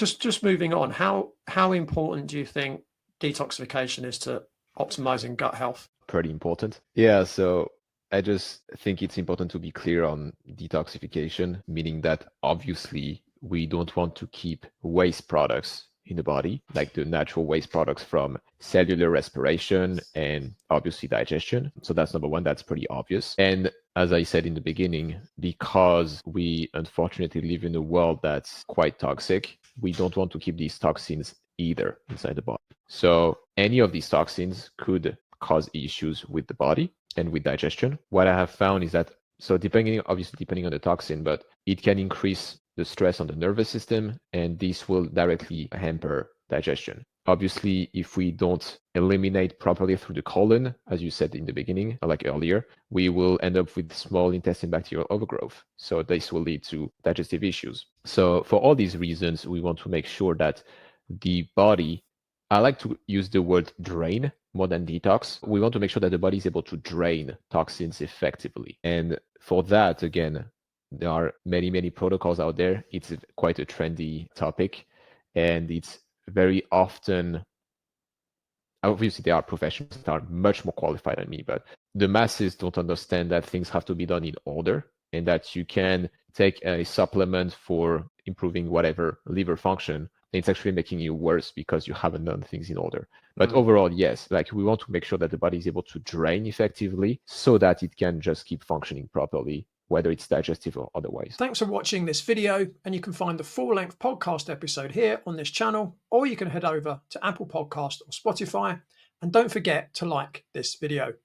Just moving on, how important do you think detoxification is to optimizing gut health? Pretty important. Yeah, so I just think it's important to be clear on detoxification, meaning that obviously we don't want to keep waste products in the body, like the natural waste products from cellular respiration and obviously digestion. So that's number one, that's pretty obvious. And as I said in the beginning, because we unfortunately live in a world that's quite toxic, we don't want to keep these toxins either inside the body. So any of these toxins could cause issues with the body and with digestion. What I have found is that, so depending on the toxin, but it can increase the stress on the nervous system, and this will directly hamper digestion. Obviously, if we don't eliminate properly through the colon, as you said in the beginning, like earlier, we will end up with small intestine bacterial overgrowth. So this will lead to digestive issues. So for all these reasons, we want to make sure that the body, I like to use the word drain more than detox. We want to make sure that the body is able to drain toxins effectively. And for that, again, there are many protocols out there. It's quite a trendy topic, and it's very often, obviously there are professionals that are much more qualified than me, but the masses don't understand that things have to be done in order, and that you can take a supplement for improving whatever liver function, it's actually making you worse because you haven't done things in order. But overall, yes, like we want to make sure that the body is able to drain effectively so that it can just keep functioning properly, whether it's digestive or otherwise. Thanks for watching this video, and you can find the full-length podcast episode here on this channel, or you can head over to Apple Podcast or Spotify, and don't forget to like this video.